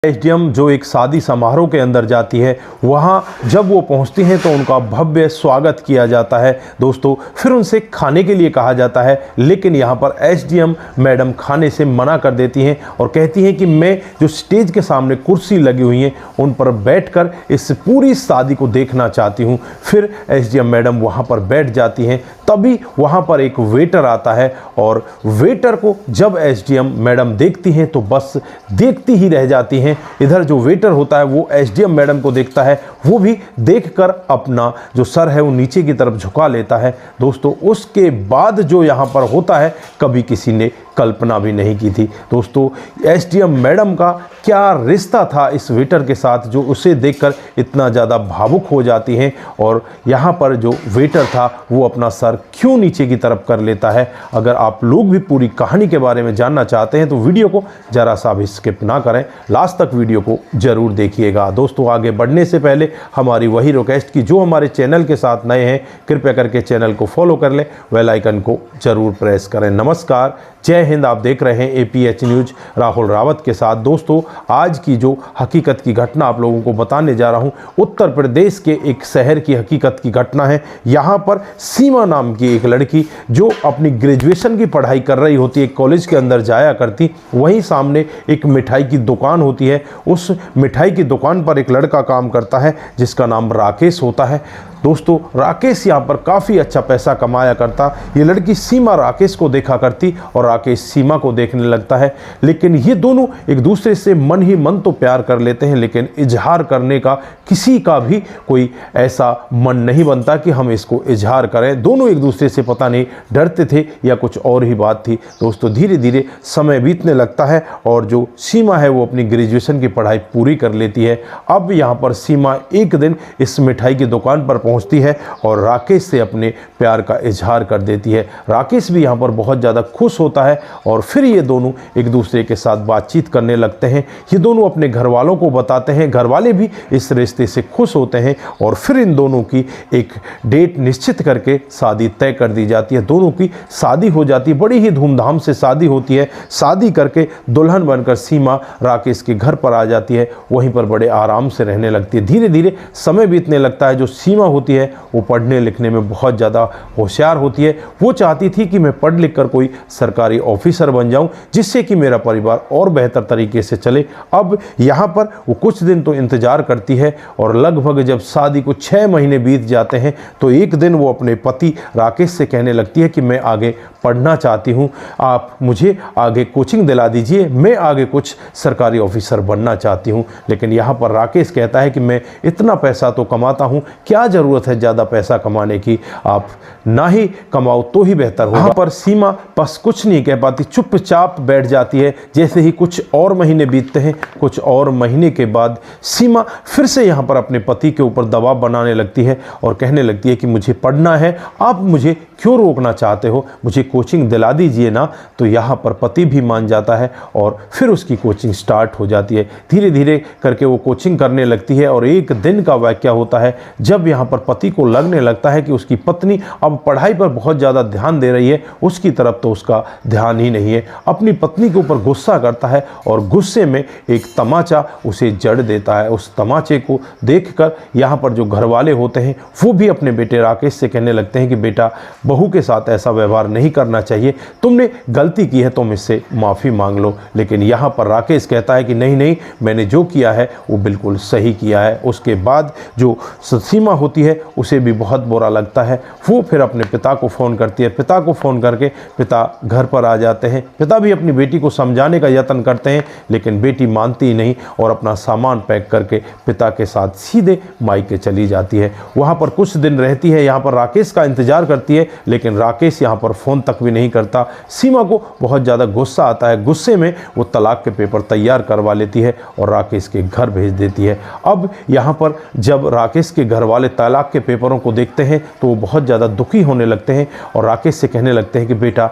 SDM जो एक शादी समारोह के अंदर जाती है, वहाँ जब वो पहुँचती हैं तो उनका भव्य स्वागत किया जाता है दोस्तों। फिर उनसे खाने के लिए कहा जाता है, लेकिन यहाँ पर एसडीएम मैडम खाने से मना कर देती हैं और कहती हैं कि मैं जो स्टेज के सामने कुर्सी लगी हुई हैं उन पर बैठकर इस पूरी शादी को देखना चाहती हूँ। फिर एसडीएम मैडम वहाँ पर बैठ जाती हैं। तभी वहाँ पर एक वेटर आता है और वेटर को जब एसडीएम मैडम देखती हैं तो बस देखती ही रह जाती हैं। इधर जो वेटर होता है वो एसडीएम मैडम को देखता है, वो भी देखकर अपना जो सर है वो नीचे की तरफ झुका लेता है दोस्तों। उसके बाद जो यहाँ पर होता है कभी किसी ने कल्पना भी नहीं की थी दोस्तों। एसडीएम मैडम का क्या रिश्ता था इस वेटर के साथ, जो उसे देखकर इतना ज़्यादा भावुक हो जाती हैं। और यहाँ पर जो वेटर था वो अपना सर क्यों नीचे की तरफ कर लेता है। अगर आप लोग भी पूरी कहानी के बारे में जानना चाहते हैं तो वीडियो को ज़रा सा भी स्किप ना करें, लास्ट तक वीडियो को ज़रूर देखिएगा दोस्तों। आगे बढ़ने से पहले हमारी वही रिक्वेस्ट की जो हमारे चैनल के साथ नए हैं, कृपया करके चैनल को फॉलो कर लें, बेल आइकन को ज़रूर प्रेस करें। नमस्कार, जय हिंद। आप देख रहे हैं एपीएच न्यूज राहुल रावत के साथ। दोस्तों, आज की जो हकीकत की घटना आप लोगों को बताने जा रहा हूं, उत्तर प्रदेश के एक शहर की हकीकत की घटना है। यहां पर सीमा नाम की एक लड़की जो अपनी ग्रेजुएशन की पढ़ाई कर रही होती है, कॉलेज के अंदर जाया करती, वहीं सामने एक मिठाई की दुकान होती है। उस मिठाई की दुकान पर एक लड़का काम करता है जिसका नाम राकेश होता है दोस्तों। राकेश यहाँ पर काफ़ी अच्छा पैसा कमाया करता। ये लड़की सीमा राकेश को देखा करती और राकेश सीमा को देखने लगता है, लेकिन ये दोनों एक दूसरे से मन ही मन तो प्यार कर लेते हैं, लेकिन इजहार करने का किसी का भी कोई ऐसा मन नहीं बनता कि हम इसको इजहार करें। दोनों एक दूसरे से पता नहीं डरते थे या कुछ और ही बात थी दोस्तों। धीरे धीरे समय बीतने लगता है और जो सीमा है वो अपनी ग्रेजुएशन की पढ़ाई पूरी कर लेती है। अब यहाँ पर सीमा एक दिन इस मिठाई की दुकान पर पहुंचती है और राकेश से अपने प्यार का इजहार कर देती है। राकेश भी यहाँ पर बहुत ज़्यादा खुश होता है और फिर ये दोनों एक दूसरे के साथ बातचीत करने लगते हैं। ये दोनों अपने घर वालों को बताते हैं, घर वाले भी इस रिश्ते से खुश होते हैं और फिर इन दोनों की एक डेट निश्चित करके शादी तय कर दी जाती है। दोनों की शादी हो जाती है, बड़ी ही धूमधाम से शादी होती है। शादी करके दुल्हन बनकर सीमा राकेश के घर पर आ जाती है, वहीं पर बड़े आराम से रहने लगती है। धीरे धीरे समय बीतने लगता है। जो सीमा होती है वो पढ़ने लिखने में बहुत ज़्यादा होशियार होती है। वो चाहती थी कि मैं पढ़ लिख कर कोई सरकारी ऑफिसर बन जाऊं, जिससे कि मेरा परिवार और बेहतर तरीके से चले। अब यहाँ पर वो कुछ दिन तो इंतज़ार करती है और लगभग जब शादी को 6 महीने बीत जाते हैं तो एक दिन वो अपने पति राकेश से कहने लगती है कि मैं आगे पढ़ना चाहती हूँ, आप मुझे आगे कोचिंग दिला दीजिए, मैं आगे कुछ सरकारी ऑफिसर बनना चाहती हूँ। लेकिन यहाँ पर राकेश कहता है कि मैं इतना पैसा तो कमाता हूँ, क्या ज़रूरत है ज़्यादा पैसा कमाने की, आप ना ही कमाओ तो ही बेहतर हो। यहाँ पर सीमा बस कुछ नहीं कह पाती, चुपचाप बैठ जाती है। जैसे ही कुछ और महीने बीतते हैं, कुछ और महीने के बाद सीमा फिर से यहाँ पर अपने पति के ऊपर दबाव बनाने लगती है और कहने लगती है कि मुझे पढ़ना है, आप मुझे क्यों रोकना चाहते हो, मुझे कोचिंग दिला दीजिए ना। तो यहाँ पर पति भी मान जाता है और फिर उसकी कोचिंग स्टार्ट हो जाती है। धीरे धीरे करके वो कोचिंग करने लगती है और एक दिन का वाकया होता है जब यहाँ पर पति को लगने लगता है कि उसकी पत्नी अब पढ़ाई पर बहुत ज़्यादा ध्यान दे रही है, उसकी तरफ तो उसका ध्यान ही नहीं है। अपनी पत्नी के ऊपर गुस्सा करता है और गुस्से में एक तमाचा उसे जड़ देता है। उस तमाचे को देखकर यहाँ पर जो घर वाले होते हैं वो भी अपने बेटे राकेश से कहने लगते हैं कि बेटा, बहू के साथ ऐसा व्यवहार नहीं करना चाहिए, तुमने गलती की है, तुम इससे माफ़ी मांग लो। लेकिन यहाँ पर राकेश कहता है कि नहीं नहीं, मैंने जो किया है वो बिल्कुल सही किया है। उसके बाद जो सीमा होती है उसे भी बहुत बुरा लगता है। वो फिर अपने पिता को फ़ोन करती है। पिता को फ़ोन करके पिता घर पर आ जाते हैं। पिता भी अपनी बेटी को समझाने का यत्न करते हैं, लेकिन बेटी मानती ही नहीं और अपना सामान पैक करके पिता के साथ सीधे मायके चली जाती है। वहाँ पर कुछ दिन रहती है, यहाँ पर राकेश का इंतज़ार करती है, लेकिन राकेश यहाँ पर फ़ोन तक भी नहीं करता। सीमा को बहुत ज़्यादा गुस्सा आता है। गुस्से में वो तलाक के पेपर तैयार करवा लेती है और राकेश के घर भेज देती है। अब यहाँ पर जब राकेश के घर वाले तलाक के पेपरों को देखते हैं तो वो बहुत ज़्यादा दुखी होने लगते हैं और राकेश से कहने लगते हैं कि बेटा,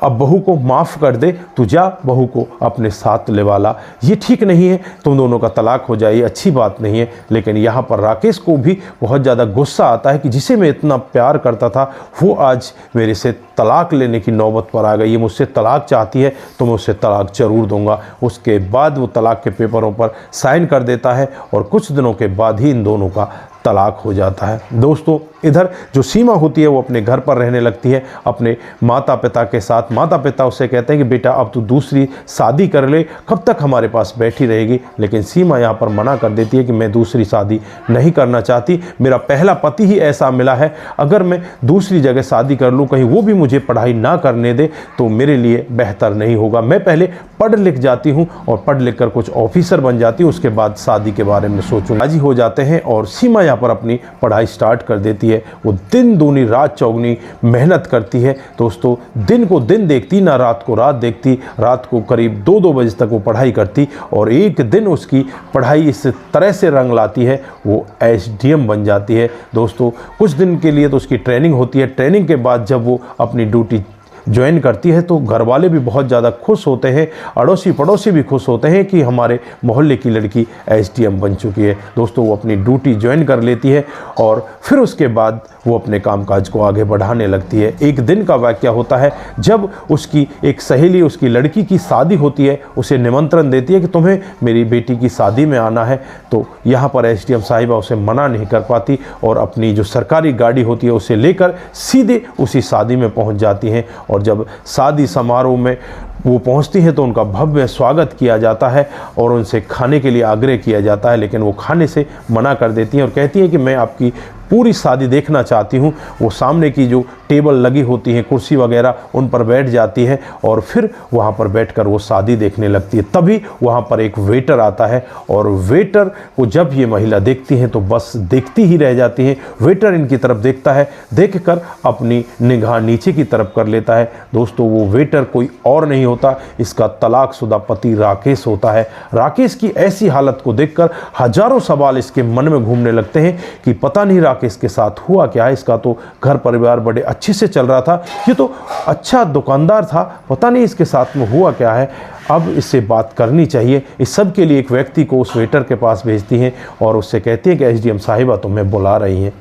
अब बहू को माफ़ कर दे, तू जा बहू को अपने साथ ले वाला, ये ठीक नहीं है, तुम दोनों का तलाक हो जाए, अच्छी बात नहीं है। लेकिन यहाँ पर राकेश को भी बहुत ज़्यादा गुस्सा आता है कि जिसे मैं इतना प्यार करता था वो आज मेरे से तलाक लेने की नौबत पर आ गई, ये मुझसे तलाक चाहती है तो मैं उससे तलाक ज़रूर दूंगा। उसके बाद वो तलाक के पेपरों पर साइन कर देता है और कुछ दिनों के बाद ही इन दोनों का तलाक हो जाता है। दोस्तों, इधर जो सीमा होती है वो अपने घर पर रहने लगती है अपने माता पिता के साथ। माता पिता उससे कहते हैं कि बेटा अब तू दूसरी शादी कर ले, कब तक हमारे पास बैठी रहेगी। लेकिन सीमा यहाँ पर मना कर देती है कि मैं दूसरी शादी नहीं करना चाहती, मेरा पहला पति ही ऐसा मिला है, अगर मैं दूसरी जगह शादी कर लूँ, कहीं वो भी मुझे पढ़ाई ना करने दे तो मेरे लिए बेहतर नहीं होगा। मैं पहले पढ़ लिख जाती हूँ और पढ़ लिख कर कुछ ऑफिसर बन जाती हूँ, उसके बाद शादी के बारे में सोचूँ। राजी हो जाते हैं और सीमा यहाँ पर अपनी पढ़ाई स्टार्ट कर देती है। वो दिन दूनी रात चौगनी मेहनत करती है। दोस्तों, दिन को दिन देखती, ना रात को रात देखती। रात को करीब 2-2 बजे तक वो पढ़ाई करती और एक दिन उसकी पढ़ाई इस तरह से रंग लाती है, वो एसडीएम बन जाती है। दोस्तों, कुछ दिन के लिए तो उसकी ट्रेनिंग होती है। ट्रेनिंग के बाद जब वो अपनी ड्यूटी ज्वाइन करती है तो घर वाले भी बहुत ज़्यादा खुश होते हैं, अड़ोसी पड़ोसी भी खुश होते हैं कि हमारे मोहल्ले की लड़की एसडीएम बन चुकी है। दोस्तों, वो अपनी ड्यूटी ज्वाइन कर लेती है और फिर उसके बाद वो अपने कामकाज को आगे बढ़ाने लगती है। एक दिन का वाक़या होता है जब उसकी एक सहेली उसकी लड़की की शादी होती है, उसे निमंत्रण देती है कि तुम्हें मेरी बेटी की शादी में आना है। तो यहाँ पर एसडीएम साहिबा उसे मना नहीं कर पाती और अपनी जो सरकारी गाड़ी होती है उसे लेकर सीधे उसी शादी में पहुँच जाती हैं। और जब शादी समारोह में वो पहुंचती हैं तो उनका भव्य स्वागत किया जाता है और उनसे खाने के लिए आग्रह किया जाता है, लेकिन वो खाने से मना कर देती हैं और कहती हैं कि मैं आपकी पूरी शादी देखना चाहती हूँ। वो सामने की जो टेबल लगी होती हैं, कुर्सी वगैरह, उन पर बैठ जाती है और फिर वहाँ पर बैठकर वो शादी देखने लगती है। तभी वहाँ पर एक वेटर आता है और वेटर को जब ये महिला देखती हैं तो बस देखती ही रह जाती हैं। वेटर इनकी तरफ देखता है, देखकर अपनी निगाह नीचे की तरफ कर लेता है। दोस्तों, वो वेटर कोई और नहीं होता, इसका तलाकशुदा पति राकेश होता है। राकेश की ऐसी हालत को देखकर हजारों सवाल इसके मन में घूमने लगते हैं कि पता नहीं राकेश के साथ हुआ क्या है। इसका तो घर परिवार बड़े अच्छे से चल रहा था, ये तो अच्छा दुकानदार था, पता नहीं इसके साथ में हुआ क्या है। अब इससे बात करनी चाहिए। इस सब के लिए एक व्यक्ति को उस वेटर के पास भेजती हैं और उससे कहती हैं कि एसडीएम साहिबा तुम्हें बुला रही हैं।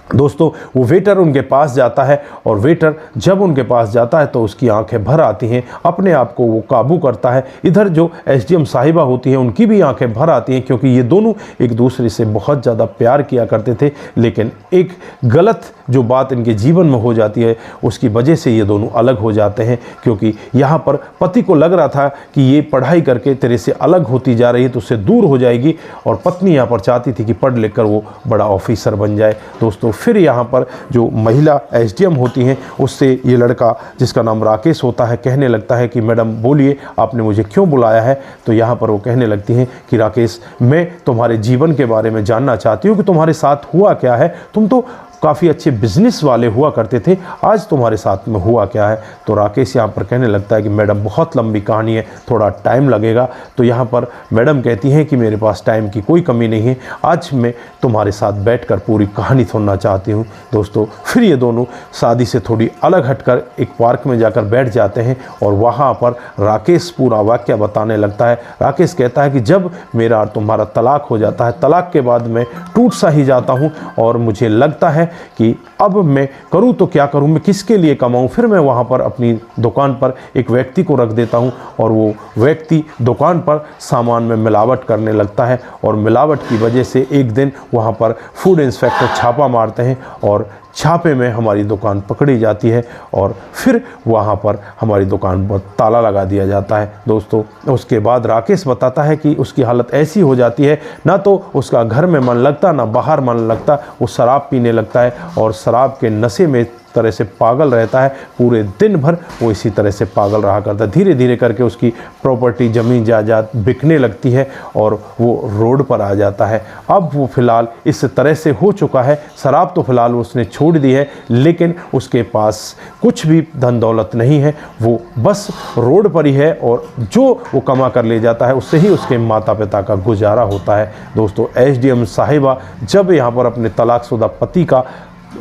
दोस्तों, वो वेटर उनके पास जाता है और वेटर जब उनके पास जाता है तो उसकी आंखें भर आती हैं, अपने आप को वो काबू करता है। इधर जो एसडीएम साहिबा होती हैं उनकी भी आंखें भर आती हैं, क्योंकि ये दोनों एक दूसरे से बहुत ज़्यादा प्यार किया करते थे। लेकिन एक गलत जो बात इनके जीवन में हो जाती है उसकी वजह से ये दोनों अलग हो जाते हैं, क्योंकि यहाँ पर पति को लग रहा था कि ये पढ़ाई करके तेरे से अलग होती जा रही है तो उससे दूर हो जाएगी, और पत्नी यहाँ पर चाहती थी कि पढ़ लिख कर वो बड़ा ऑफिसर बन जाए। दोस्तों, फिर यहाँ पर जो महिला एसडीएम होती हैं उससे ये लड़का जिसका नाम राकेश होता है कहने लगता है कि मैडम बोलिए आपने मुझे क्यों बुलाया है। तो यहाँ पर वो कहने लगती हैं कि राकेश, मैं तुम्हारे जीवन के बारे में जानना चाहती हूँ कि तुम्हारे साथ हुआ क्या है। तुम तो काफ़ी अच्छे बिजनेस वाले हुआ करते थे, आज तुम्हारे साथ में हुआ क्या है। तो राकेश यहाँ पर कहने लगता है कि मैडम बहुत लंबी कहानी है, थोड़ा टाइम लगेगा। तो यहाँ पर मैडम कहती हैं कि मेरे पास टाइम की कोई कमी नहीं है, आज मैं तुम्हारे साथ बैठकर पूरी कहानी सुनना चाहती हूँ। दोस्तों, फिर ये दोनों शादी से थोड़ी अलग हटकर एक पार्क में जाकर बैठ जाते हैं और वहाँ पर राकेश पूरा वाक़या बताने लगता है। राकेश कहता है कि जब मेरा और तुम्हारा तलाक हो जाता है, तलाक के बाद मैं टूट सा ही जाता हूँ और मुझे लगता है कि अब मैं करूं तो क्या करूं, मैं किसके लिए कमाऊं। फिर मैं वहां पर अपनी दुकान पर एक व्यक्ति को रख देता हूं और वो व्यक्ति दुकान पर सामान में मिलावट करने लगता है और मिलावट की वजह से एक दिन वहां पर फूड इंस्पेक्टर छापा मारते हैं और छापे में हमारी दुकान पकड़ी जाती है और फिर वहाँ पर हमारी दुकान पर ताला लगा दिया जाता है। दोस्तों, उसके बाद राकेश बताता है कि उसकी हालत ऐसी हो जाती है, ना तो उसका घर में मन लगता ना बाहर मन लगता, वो शराब पीने लगता है और शराब के नशे में तरह से पागल रहता है। पूरे दिन भर वो इसी तरह से पागल रहा करता है। धीरे धीरे करके उसकी प्रॉपर्टी ज़मीन जायदाद बिकने लगती है और वो रोड पर आ जाता है। अब वो फ़िलहाल इस तरह से हो चुका है, शराब तो फ़िलहाल उसने छोड़ दी है, लेकिन उसके पास कुछ भी धन दौलत नहीं है, वो बस रोड पर ही है और जो वो कमा कर ले जाता है उससे ही उसके माता पिता का गुजारा होता है। दोस्तों, एसडीएम साहिबा जब यहाँ पर अपने तलाकशुदा पति का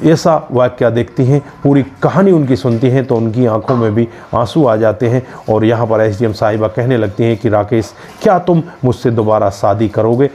ऐसा वाक़या देखती हैं, पूरी कहानी उनकी सुनती हैं, तो उनकी आंखों में भी आंसू आ जाते हैं और यहाँ पर एसडीएम साहिबा कहने लगती हैं कि राकेश, क्या तुम मुझसे दोबारा शादी करोगे।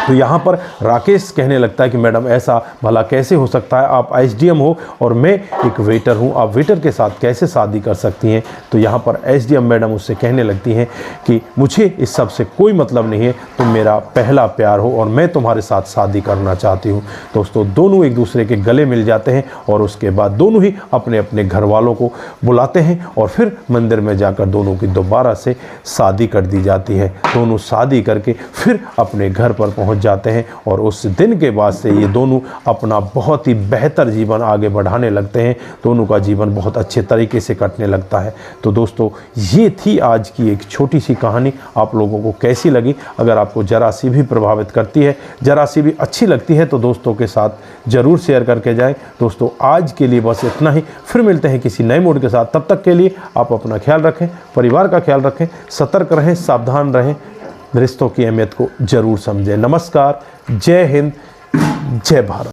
तो यहाँ पर राकेश कहने लगता है कि मैडम ऐसा भला कैसे हो सकता है, आप एसडीएम हो और मैं एक वेटर हूँ, आप वेटर के साथ कैसे शादी कर सकती हैं। तो यहाँ पर एसडीएम मैडम उससे कहने लगती हैं कि मुझे इस सब से कोई मतलब नहीं है, तुम मेरा पहला प्यार हो और मैं तुम्हारे साथ शादी करना चाहती हूँ। दोस्तों दोनों एक दूसरे के गले मिल जाते हैं और उसके बाद दोनों ही अपने अपने घर वालों को बुलाते हैं और फिर मंदिर में जाकर दोनों की दोबारा से शादी कर दी जाती है। दोनों शादी करके फिर अपने घर पर पहुँच जाते हैं और उस दिन के बाद से ये दोनों अपना बहुत ही बेहतर जीवन आगे बढ़ाने लगते हैं। दोनों का जीवन बहुत अच्छे तरीके से कटने लगता है। तो दोस्तों ये थी आज की एक छोटी सी कहानी। आप लोगों को कैसी लगी? अगर आपको जरा सी भी प्रभावित करती है, जरा सी भी अच्छी लगती है तो दोस्तों के साथ ज़रूर शेयर करके जाएं। दोस्तों आज के लिए बस इतना ही, फिर मिलते हैं किसी नए मूड के साथ। तब तक के लिए आप अपना ख्याल रखें, परिवार का ख्याल रखें, सतर्क रहें, सावधान रहें, रिश्तों की अहमियत को ज़रूर समझें। नमस्कार, जय हिंद, जय भारत।